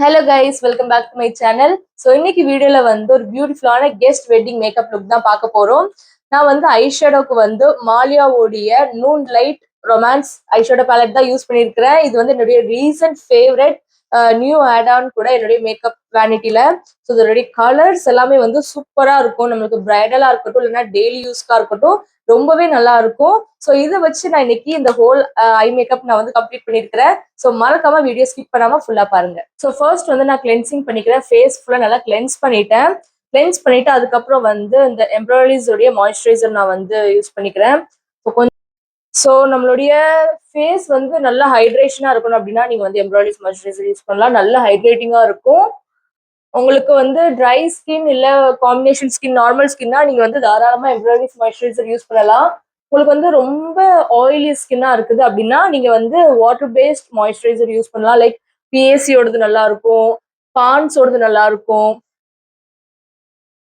Hello guys, welcome back to my channel. So இன்னைக்கு வீடியோல வந்து ஒரு பியூட்டிஃபுல்லான கெஸ்ட் வெட்டிங் மேக்கப் லுக் தான் பார்க்க போறோம். நான் வந்து ஐஷேடோக்கு வந்து மாலியாவோடைய noon light romance eyeshadow palette தான் யூஸ் பண்ணியிருக்கிறேன். இது வந்து என்னுடைய recent favourite new add on கூட என்னுடைய மேக்கப் வேனிட்டில. ஸோ இதனுடைய கலர்ஸ் எல்லாமே வந்து சூப்பரா இருக்கும். நம்மளுக்கு பிரைடலா இருக்கட்டும், இல்லைன்னா டெய்லி யூஸ்க்கா இருக்கட்டும், ரொம்பவே நல்லா இருக்கும். ஸோ இதை வச்சு நான் இன்னைக்கு இந்த ஹோல் ஐ மேக்கப் நான் வந்து கம்ப்ளீட் பண்ணியிருக்கிறேன். ஸோ மறக்காம வீடியோ ஸ்கிப் பண்ணாம ஃபுல்லா பாருங்க. ஸோ ஃபர்ஸ்ட் வந்து நான் கிளென்சிங் பண்ணிக்கிறேன். ஃபேஸ் ஃபுல்லா நல்லா கிளென்ஸ் பண்ணிட்டேன். கிளென்ஸ் பண்ணிட்டு அதுக்கப்புறம் வந்து இந்த எம்ப்ராய்டரிஸோடைய மாய்ஸ்சரைசர் நான் வந்து யூஸ் பண்ணிக்கிறேன். ஸோ நம்மளுடைய ஃபேஸ் வந்து நல்லா ஹைட்ரேஷனா இருக்கணும் அப்படின்னா நீங்க வந்து எம்ப்ராய்டரிஸ் மாய்ஸ்சரைசர் யூஸ் பண்ணலாம். நல்லா ஹைட்ரேட்டிங்கா இருக்கும். உங்களுக்கு வந்து ட்ரை ஸ்கின் இல்ல காம்பினேஷன் ஸ்கின், நார்மல் ஸ்கின்னா நீங்க வந்து தாராளமா எம்ப்ராய்டரிஸ் மாய்ஸ்சரைசர் யூஸ் பண்ணலாம். உங்களுக்கு வந்து ரொம்ப ஆயிலி ஸ்கின்னா இருக்குது அப்படின்னா நீங்க வந்து வாட்டர் பேஸ்ட் மாய்ஸ்சரைசர் யூஸ் பண்ணலாம். லைக் பிஎஸ்சியோடது நல்லா இருக்கும், பான்ஸோடது நல்லா இருக்கும்,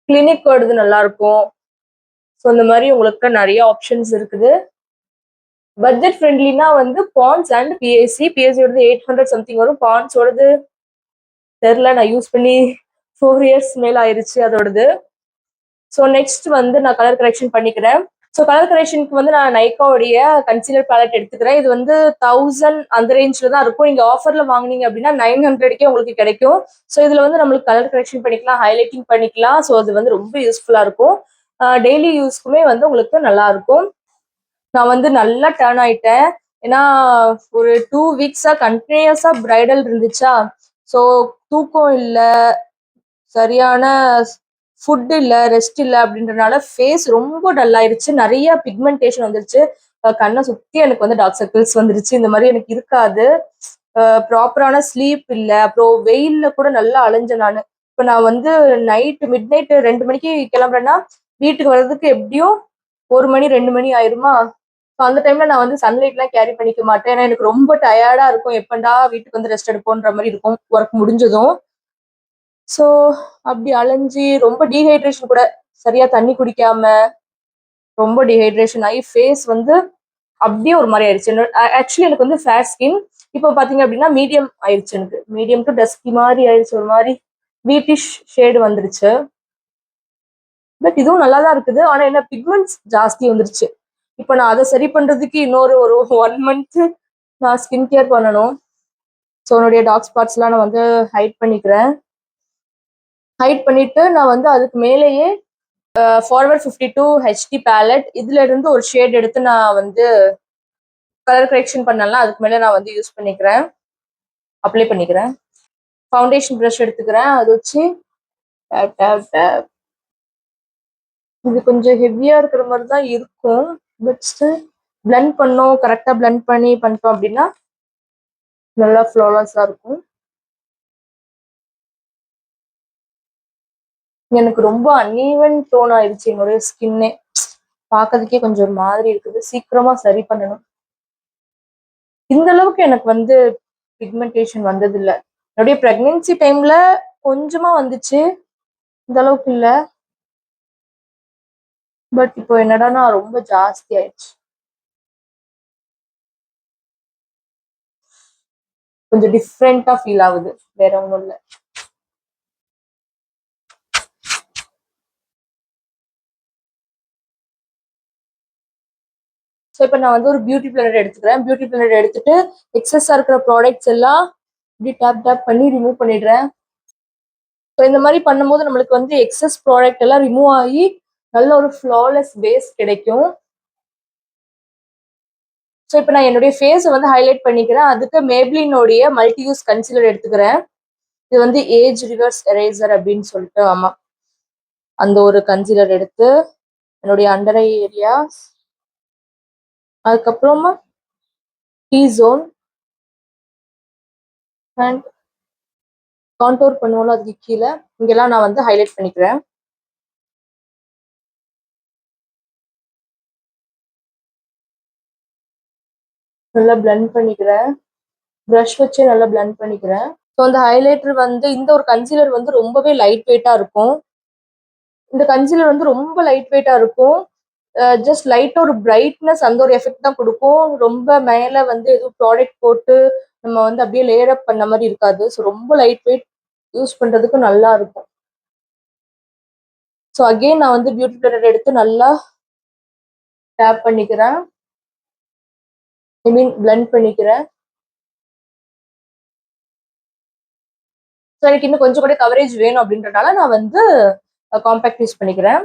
கிளினிக்கோடது நல்லா இருக்கும். ஸோ இந்த மாதிரி உங்களுக்கு நிறைய ஆப்ஷன்ஸ் இருக்குது. பட்ஜெட் ஃப்ரெண்ட்லினா வந்து பான்ஸ் அண்ட் பிஎஸ்சியோடது 800 சம்திங் வரும். பான்ஸோடது தெரில, நான் யூஸ் பண்ணி 4 இயர்ஸ் மேல ஆயிருச்சு அதோடது. ஸோ நெக்ஸ்ட் வந்து நான் கலர் கரெக்ஷன் பண்ணிக்கிறேன். ஸோ கலர் கரெக்ஷனுக்கு வந்து நான் நைக்காவுடைய கன்சீலர் பேலட் எடுத்துக்கிறேன். இது வந்து 1000 அந்த ரேஞ்சில் தான் இருக்கும். நீங்க ஆஃபர்ல வாங்கினீங்க அப்படின்னா 900க்கே உங்களுக்கு கிடைக்கும். ஸோ இதுல வந்து நம்மளுக்கு கலர் கரெக்ஷன் பண்ணிக்கலாம், ஹைலைட்டிங் பண்ணிக்கலாம். ஸோ அது வந்து ரொம்ப யூஸ்ஃபுல்லா இருக்கும். டெய்லி யூஸ்க்குமே வந்து உங்களுக்கு நல்லா இருக்கும். நான் வந்து நல்லா டர்ன் ஆயிட்டேன். ஏன்னா ஒரு 2 வீக்ஸா கண்டினியூஸா பிரைடல் இருந்துச்சா. ஸோ தூக்கம் இல்லை, சரியான ஃபுட் இல்லை, ரெஸ்ட் இல்லை அப்படின்றனால ஃபேஸ் ரொம்ப டல் ஆயிருச்சு. நிறைய பிக்மெண்டேஷன் வந்துருச்சு. கண்ணை சுத்தி எனக்கு வந்து டார்க் சர்க்கிள்ஸ் வந்துருச்சு. இந்த மாதிரி எனக்கு இருக்காது. ப்ராப்பரான ஸ்லீப் இல்லை. அப்புறம் வெயில்ல கூட நல்லா அலைஞ்சேன் நான். இப்போ நான் வந்து மிட் நைட் 2 மணிக்கு கிளம்புறேன்னா வீட்டுக்கு வர்றதுக்கு எப்படியும் 1 மணி 2 மணி ஆயிருமா. ஸோ அந்த டைம்ல நான் வந்து சன்லைட்லாம் கேரி பண்ணிக்க மாட்டேன். ஏன்னா எனக்கு ரொம்ப டயர்டா இருக்கும். எப்பண்டா வீட்டுக்கு வந்து ரெஸ்ட் எடுப்போன்ற மாதிரி இருக்கும் ஒர்க் முடிஞ்சதும். ஸோ அப்படி அலைஞ்சி ரொம்ப டீஹைட்ரேஷன் கூட, சரியா தண்ணி குடிக்காம ரொம்ப டீஹைட்ரேஷன் ஆகி ஃபேஸ் வந்து அப்படியே ஒரு மாதிரி ஆயிடுச்சு. ஆக்சுவலி எனக்கு வந்து ஃபேர் ஸ்கின். இப்போ பாத்தீங்க அப்படின்னா மீடியம் ஆயிடுச்சு. எனக்கு மீடியம் டு டஸ்கி மாதிரி ஆயிடுச்சு. ஒரு மாதிரி வீட்டிஷ் ஷேடு வந்துருச்சு. பட் இதுவும் நல்லா தான் இருக்குது. ஆனா என்ன, பிக்மெண்ட்ஸ் ஜாஸ்தி வந்துருச்சு. இப்போ நான் அதை சரி பண்றதுக்கு இன்னொரு 1 மந்த் நான் ஸ்கின் கேர் பண்ணணும். ஸோ என்னுடைய டார்க் ஸ்பாட்ஸ்லாம் நான் வந்து ஹைட் பண்ணிக்கிறேன். ஹைட் பண்ணிட்டு நான் வந்து அதுக்கு மேலேயே ஃபார்வர்ட் 52 ஹெச்டி பேலட் இதுல இருந்து ஒரு ஷேட் எடுத்து நான் வந்து கலர் கரெக்ஷன் பண்ணலாம். அதுக்கு மேலே நான் வந்து யூஸ் பண்ணிக்கிறேன், அப்ளை பண்ணிக்கிறேன். ஃபவுண்டேஷன் ப்ரஷ் எடுத்துக்கிறேன். அது வச்சு இது கொஞ்சம் ஹெவியா இருக்கிற மாதிரி தான் இருக்கும். பட் ஸ்டில் பிளெண்ட் பண்ணோம், கரெக்டா பிளெண்ட் பண்ணிட்டோம் அப்படின்னா நல்லா ஃப்ளாலஸா இருக்கும். எனக்கு ரொம்ப அன்ஈவன் டோன் ஆயிடுச்சு என்னுடைய ஸ்கின்னே. பார்க்கறதுக்கே கொஞ்சம் ஒரு மாதிரி இருக்குது. சீக்கிரமா சரி பண்ணணும். இந்த அளவுக்கு எனக்கு வந்து பிக்மெண்டேஷன் வந்தது இல்லை. என்னுடைய பிரெக்னன்சி டைம்ல கொஞ்சமா வந்துச்சு, இந்த அளவுக்கு இல்லை. பட் இப்போ என்னடானா ரொம்ப ஜாஸ்தி ஆயிடுச்சு. கொஞ்சம் டிஃப்ரெண்டா ஃபீல் ஆகுது, வேற ஒன்றும் இல்லை. ஸோ இப்போ நான் வந்து ஒரு பியூட்டி பிளெண்டர் எடுத்துக்கிறேன். பியூட்டி பிளெண்டர் எடுத்துட்டு எக்ஸஸா இருக்கிற ப்ராடக்ட்ஸ் எல்லாம் இப்படி டேப் பண்ணி ரிமூவ் பண்ணிடுறேன். ஸோ இந்த மாதிரி பண்ணும்போது நம்மளுக்கு வந்து எக்ஸஸ் ப்ராடக்ட் எல்லாம் ரிமூவ் ஆகி நல்ல ஒரு ஃப்ளாலெஸ் பேஸ் கிடைக்கும். ஸோ இப்போ நான் என்னுடைய ஃபேஸை வந்து ஹைலைட் பண்ணிக்கிறேன். அதுக்கு மேப்ளினோடைய மல்டி யூஸ் கன்சீலர் எடுத்துக்கிறேன். இது வந்து ஏஜ் ரிவர்ஸ் எரேசர் அப்படின்னு சொல்லிட்டு, ஆமா, அந்த ஒரு கன்சீலர் எடுத்து என்னுடைய அண்டர் ஐ ஏரியாஸ், அதுக்கப்புறமா டி ஜோன் அண்ட் கான்டோர் பண்ணுவோம்ல அதுக்கு கீழே இங்கெல்லாம் நான் வந்து ஹைலைட் பண்ணிக்கிறேன். நல்லா பிளெண்ட் பண்ணிக்கிறேன். ப்ரஷ் வச்சு நல்லா பிளெண்ட் பண்ணிக்கிறேன். ஸோ அந்த ஹைலைட்டர் வந்து இந்த ஒரு கன்சீலர் வந்து ரொம்பவே லைட் வெயிட்டா இருக்கும். இந்த கன்சீலர் வந்து ரொம்ப லைட் வெயிட்டா இருக்கும். ஜஸ்ட் லைட்டா ஒரு பிரைட்னஸ், அந்த ஒரு எஃபெக்ட் தான் கொடுக்கும். ரொம்ப மேல வந்து எதுவும் ப்ராடக்ட் போட்டு நம்ம வந்து அப்படியே லேயர் அப் பண்ண மாதிரி இருக்காது. ஸோ ரொம்ப லைட் வெயிட், யூஸ் பண்றதுக்கு நல்லா இருக்கும். ஸோ அகெயின் நான் வந்து பியூட்டி பிளெண்டர் எடுத்து நல்லா டேப் பண்ணிக்கிறேன், ஐ மீன் பிளெண்ட் பண்ணிக்கிறேன். ஸோ எனக்கு இன்னும் கொஞ்சம் கூட கவரேஜ் வேணும் அப்படின்றனால நான் வந்து காம்பேக்ட் யூஸ் பண்ணிக்கிறேன்.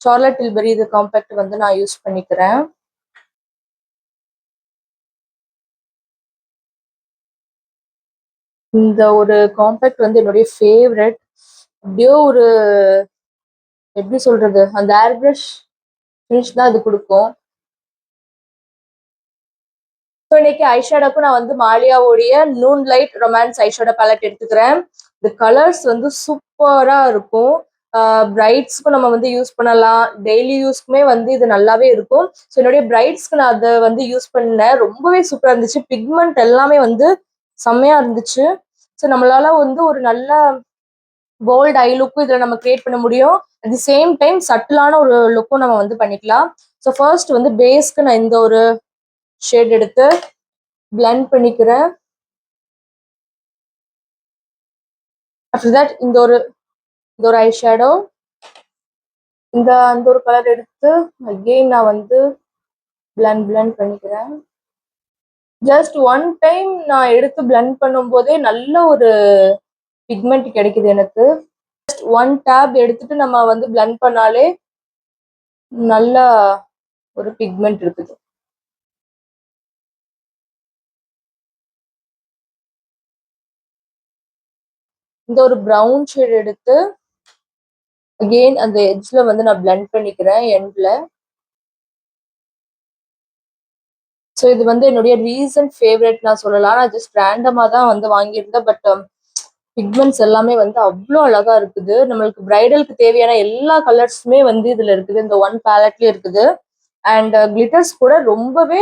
சார்லட் டில்பெரி இது காம்பேக்ட் வந்து நான் யூஸ் பண்ணிக்கிறேன். இந்த ஒரு காம்பேக்ட் வந்து என்னுடைய ஃபேவரட். அப்படியே ஒரு எப்படி சொல்றது, அந்த ஏர் பிரஷ் ஃபினிஷ் தான் அது கொடுக்கும். ஸோ இன்னைக்கு ஐஷேடோக்கும் நான் வந்து மாலியாவுடைய noon light romance eyeshadow palette எடுத்துக்கிறேன். இந்த கலர்ஸ் வந்து சூப்பரா இருக்கும். பிரைட்ஸ்க்கும் நம்ம வந்து யூஸ் பண்ணலாம், டெய்லி யூஸ்க்குமே வந்து இது நல்லாவே இருக்கும். ஸோ என்னுடைய பிரைட்ஸ்க்கு நான் அதை வந்து யூஸ் பண்ணேன், ரொம்பவே சூப்பரா இருந்துச்சு. பிக்மெண்ட் எல்லாமே வந்து செம்மையா இருந்துச்சு. ஸோ நம்மளால வந்து ஒரு நல்ல போல்ட் ஐ லுக்கும் இதில் நம்ம கிரியேட் பண்ண முடியும். அட் தி சேம் டைம் சட்டிலான ஒரு லுக்கும் நம்ம வந்து பண்ணிக்கலாம். ஸோ ஃபர்ஸ்ட் வந்து பேஸ்க்கு நான் இந்த ஒரு ஷேட் எடுத்து பிளெண்ட் பண்ணிக்கிறேன். ஆஃப்டர் தட் இந்த ஒரு ஐ ஷேடோ, அந்த ஒரு கலர் எடுத்து அகெயின் நான் வந்து பிளெண்ட் பண்ணிக்கிறேன். ஜஸ்ட் ஒன் டைம் நான் எடுத்து பிளெண்ட் பண்ணும் போதே நல்ல ஒரு பிக்மெண்ட் கிடைக்குது எனக்கு. ஜஸ்ட் ஒன் டேப் எடுத்துட்டு நம்ம வந்து பிளெண்ட் பண்ணாலே நல்ல ஒரு பிக்மெண்ட் இருக்குது. இந்த ஒரு ப்ரௌன் ஷேட் எடுத்து அகெயின் அந்த எட்ஜ்ல வந்து நான் பிளெண்ட் பண்ணிக்கிறேன் எண்ட்ல. ஸோ இது வந்து என்னுடைய ரீசன்ட் ஃபேவரட் நான் சொல்லலாம். நான் ஜஸ்ட் ரேண்டமாக தான் வந்து வாங்கியிருந்தேன். பட் பிக்மெண்ட்ஸ் எல்லாமே வந்து அவ்வளோ அழகா இருக்குது. நம்மளுக்கு பிரைடலுக்கு தேவையான எல்லா கலர்ஸுமே வந்து இதுல இருக்குது, இந்த ஒன் பேலட்லயே இருக்குது. அண்ட் கிளிட்டர்ஸ் கூட ரொம்பவே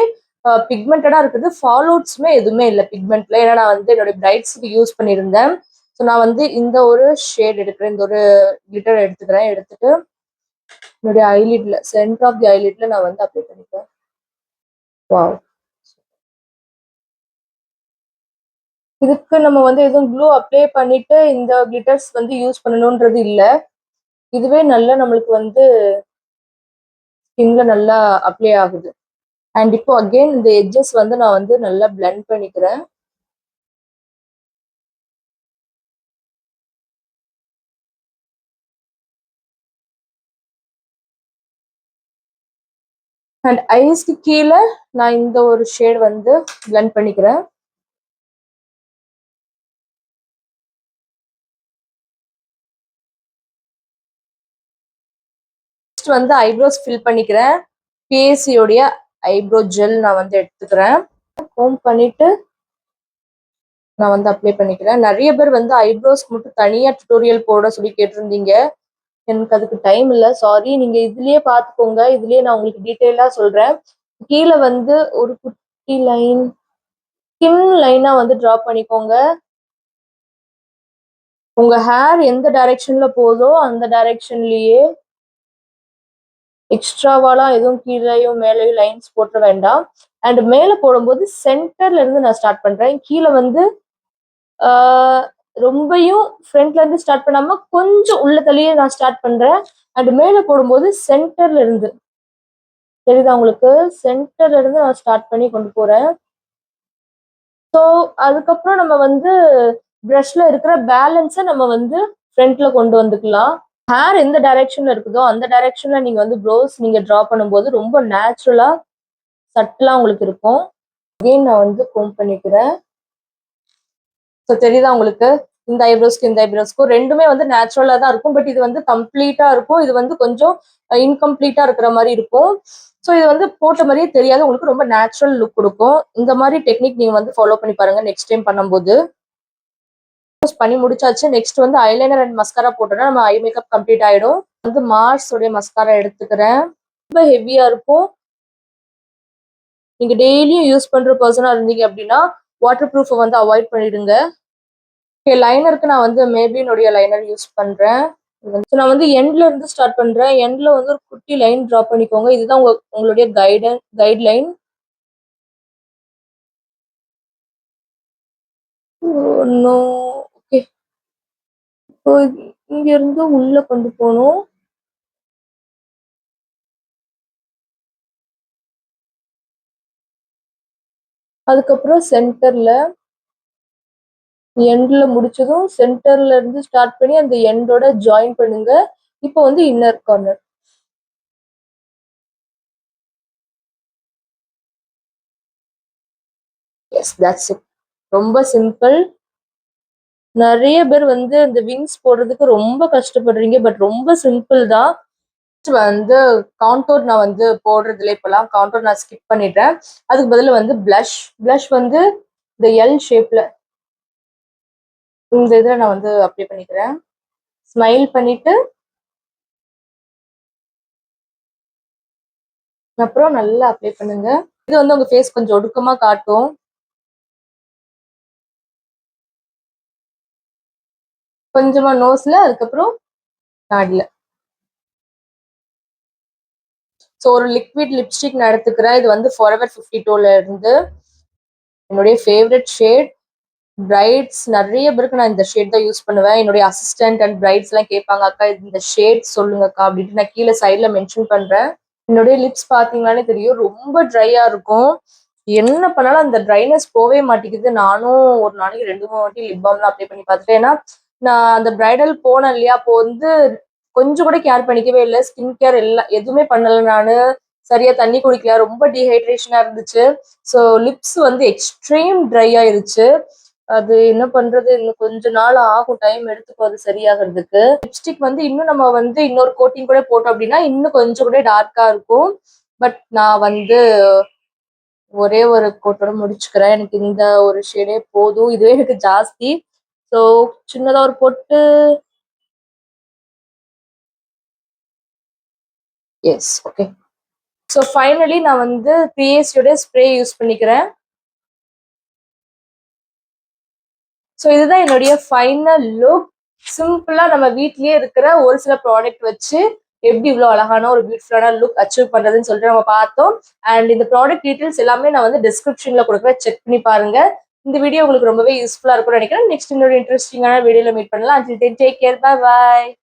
பிக்மெண்டடா இருக்குது. ஃபாலோட்ஸுமே எதுவுமே இல்லை பிக்மெண்ட்ல. ஏன்னா நான் வந்து என்னுடைய பிரைட்ஸ்க்கு யூஸ் பண்ணியிருந்தேன். ஸோ நான் வந்து இந்த ஒரு ஷேட் எடுக்கிறேன், இந்த ஒரு கிளிட்டர் எடுத்துக்கிறேன். எடுத்துட்டு என்னுடைய ஐலிட்ல, சென்டர் ஆஃப் தி ஐலிட்ல நான் வந்து அப்ளை பண்ணிக்கிறேன். வாவ், இதுக்கு நம்ம வந்து எதுவும் க்ளூ அப்ளை பண்ணிட்டு இந்த கிளிட்டர்ஸ் வந்து யூஸ் பண்ணணும்ன்றது இல்லை. இதுவே நல்லா நம்மளுக்கு வந்து ஸ்கின்ல நல்லா அப்ளை ஆகுது. அண்ட் இப்போ அகெயின் இந்த எட்ஜஸ் வந்து நான் வந்து நல்லா பிளெண்ட் பண்ணிக்கிறேன். அண்ட் ஐஸ்க்கு கீழே நான் இந்த ஒரு ஷேட் வந்து பிளெண்ட் பண்ணிக்கிறேன். நெக்ஸ்ட் வந்து ஐப்ரோஸ் ஃபில் பண்ணிக்கிறேன். பிஎஸ்சியோடைய ஐப்ரோ ஜெல் நான் வந்து எடுத்துக்கிறேன். கோம் பண்ணிட்டு நான் வந்து அப்ளை பண்ணிக்கிறேன். நிறைய பேர் வந்து ஐப்ரோஸ்க்கு மட்டும் தனியா டுட்டோரியல் போட சொல்லி கேட்டிருந்தீங்க. எனக்கு அதுக்கு டைம் இல்லை, சாரி. நீங்க இதுலயே பார்த்துக்கோங்க, இதுலயே நான் உங்களுக்கு டீட்டெயிலா சொல்றேன். கீழே வந்து ஒரு குட்டி லைன், ஸ்கின் லைனா வந்து டிரா பண்ணிக்கோங்க. உங்க ஹேர் எந்த டைரக்ஷன்ல போதோ அந்த டைரக்ஷன்லயே, எக்ஸ்ட்ராவாலாம் எதுவும் கீழேயும் மேலேயும் லைன்ஸ் போட்ட வேண்டாம். அண்ட் மேலே போடும்போது சென்டர்ல இருந்து நான் ஸ்டார்ட் பண்றேன். கீழே வந்து ரொம்பையும் ஃப்ரண்ட்ல இருந்து ஸ்டார்ட் பண்ணாம கொஞ்சம் உள்ள தள்ளியே நான் ஸ்டார்ட் பண்றேன். அண்ட் மேலே போடும்போது சென்டர்ல இருந்து, தெரியுதா உங்களுக்கு, சென்டர்ல இருந்து நான் ஸ்டார்ட் பண்ணி கொண்டு போறேன். ஸோ அதுக்கப்புறம் நம்ம வந்து ப்ரஷ்ல இருக்கிற பேலன்ஸை நம்ம வந்து ஃப்ரண்ட்ல கொண்டு வந்துக்கலாம். ஹேர் எந்த டைரக்ஷன்ல இருக்குதோ அந்த டைரக்ஷன்ல நீங்க வந்து ப்ரோஸ் நீங்க டிரா பண்ணும்போது ரொம்ப நேச்சுரலா சட்டிலா உங்களுக்கு இருக்கும். அகெயின் நான் வந்து கோம் பண்ணிக்கிறேன். ஸோ தெரியுதா உங்களுக்கு, இந்த ஐப்ரோஸ்க்கு இந்த ஐப்ரோஸ்க்கும் ரெண்டுமே வந்து நேச்சுரலா தான் இருக்கும். பட் இது வந்து கம்ப்ளீட்டா இருக்கும், இது வந்து கொஞ்சம் இன்கம்ப்ளீட்டா இருக்கிற மாதிரி இருக்கும். ஸோ இது வந்து போட்ட மாதிரியே தெரியாது, உங்களுக்கு ரொம்ப நேச்சுரல் லுக் கொடுக்கும். இந்த மாதிரி டெக்னிக் நீங்க வந்து ஃபாலோ பண்ணி பாருங்க நெக்ஸ்ட் டைம் பண்ணும்போது. பண்ணி முடிச்சாச்சு. நெக்ஸ்ட் வந்து ஐலைனர் அண்ட் மஸ்காரா போட்டோம்னா நம்ம ஐ மேக்கப் கம்ப்ளீட் ஆயிடும். வந்து மார்ஸ் உடைய மஸ்காரா எடுத்துக்கிறேன். ரொம்ப ஹெவியா இருக்கும். நீங்க டெய்லியும் யூஸ் பண்ற பர்சனா இருந்தீங்க அப்படின்னா வாட்டர் ப்ரூஃபை வந்து அவாய்ட் பண்ணிடுங்க. லைனருக்கு நான் வந்து மேபினுடைய லைனர் யூஸ் பண்றேன். நான் வந்து எண்ட்ல இருந்து ஸ்டார்ட் பண்றேன். எண்ட்ல வந்து ஒரு குட்டி லைன் டிரா பண்ணிக்கோங்க. இதுதான் உங்களுடைய கைட்லைன். நோ. ஓகே, இப்போ இங்க இருந்து உள்ள கொண்டு போகணும். அதுக்கப்புறம் சென்டர்ல எண்ட்ல முடிச்சதும் சென்டர்ல இருந்து ஸ்டார்ட் பண்ணி அந்த எண்டோட ஜாயின் பண்ணுங்க. இப்போ வந்து inner corner. Yes, that's it. ரொம்ப சிம்பிள். நிறைய பேர் வந்து இந்த விங்ஸ் போடுறதுக்கு ரொம்ப கஷ்டப்படுறீங்க, பட் ரொம்ப சிம்பிள் தான். வந்து கான்டோர் நான் வந்து போடுறதுல இப்பெல்லாம் கான்டோர் நான் ஸ்கிப் பண்ணிட்டேன். அதுக்கு பதிலா வந்து பிளஷ் வந்து இந்த எல் ஷேப்ல இந்த இதில் நான் வந்து அப்ளை பண்ணிக்கிறேன். ஸ்மைல் பண்ணிட்டு அப்புறம் நல்லா அப்ளை பண்ணுங்க. இது வந்து உங்க ஃபேஸ் கொஞ்சம் ஒடுக்கமா காட்டும். கொஞ்சமா நோஸ்ல, அதுக்கப்புறம் காட்ல. ஸோ ஒரு லிக்விட் லிப்ஸ்டிக் நான் எடுத்துக்கிறேன். இது வந்து ஃபாரெவர் 52ல இருந்து என்னுடைய ஃபேவரட் ஷேட். பிரைட்ஸ் நிறைய பேருக்கு நான் இந்த ஷேட் தான் யூஸ் பண்ணுவேன். என்னுடைய அசிஸ்டன்ட் அண்ட் பிரைட்ஸ் எல்லாம் கேட்பாங்க, அக்கா இந்த ஷேட் சொல்லுங்கக்கா அப்படின்ட்டு நான் கீழே சைட்ல மென்ஷன் பண்றேன். என்னுடைய லிப்ஸ் பாத்தீங்கன்னாலே தெரியும், ரொம்ப ட்ரையா இருக்கும். என்ன பண்ணாலும் அந்த ட்ரைனஸ் போவே மாட்டேங்குது. நானும் ஒரு நாளைக்கு 2-3 வாட்டி லிப் பாம்லாம் அப்ளை பண்ணி பார்த்துட்டேன். ஏன்னா நான் அந்த பிரைடல் போனேன் இல்லையா, அப்போ வந்து கொஞ்சம் கூட கேர் பண்ணிக்கவே இல்லை. ஸ்கின் கேர் எல்லாம் எதுவுமே பண்ணல. நானு சரியா தண்ணி குடிக்கல, ரொம்ப டீஹைட்ரேஷனா இருந்துச்சு. ஸோ லிப்ஸ் வந்து எக்ஸ்ட்ரீம் ட்ரை ஆயிருச்சு. அது என்ன பண்றது, இன்னும் கொஞ்ச நாள் ஆகும், டைம் எடுத்துக்கும் அது சரியாகிறதுக்கு. லிப்ஸ்டிக் வந்து இன்னும் நம்ம வந்து இன்னொரு கோட்டிங் கூட போட்டோம் அப்படின்னா இன்னும் கொஞ்சம் கூட டார்க்கா இருக்கும். பட் நான் வந்து ஒரே ஒரு கோட்டோட முடிச்சுக்கிறேன். எனக்கு இந்த ஒரு ஷேடே போதும், இதுவே எனக்கு ஜாஸ்தி. ஸோ சின்னதா ஒரு பொட்டு. S, okay. ஸோ ஃபைனலி நான் வந்து பிஎஸ்சியோட ஸ்ப்ரே யூஸ் பண்ணிக்கிறேன். ஸோ இதுதான் என்னுடைய ஃபைனல் லுக். சிம்பிளா நம்ம வீட்லயே இருக்கிற ஒரு சில ப்ராடக்ட் வச்சு எப்படி இவ்வளோ அழகான ஒரு பியூட்டிஃபுல்லான லுக் அச்சீவ் பண்றதுன்னு சொல்லிட்டு நம்ம பார்த்தோம். அண்ட் இந்த ப்ராடக்ட் டீடைல்ஸ் எல்லாமே நான் வந்து டிஸ்கிரிப்ஷன்ல கொடுக்குறேன், செக் பண்ணி பாருங்க. இந்த வீடியோ உங்களுக்கு ரொம்பவே யூஸ்ஃபுல்லா இருக்கும்னு நினைக்கிறேன். நெக்ஸ்ட் இன்னொரு இன்ட்ரெஸ்டிங்கான வீடியோல மீட் பண்ணலாம். Until then, take care. Bye bye.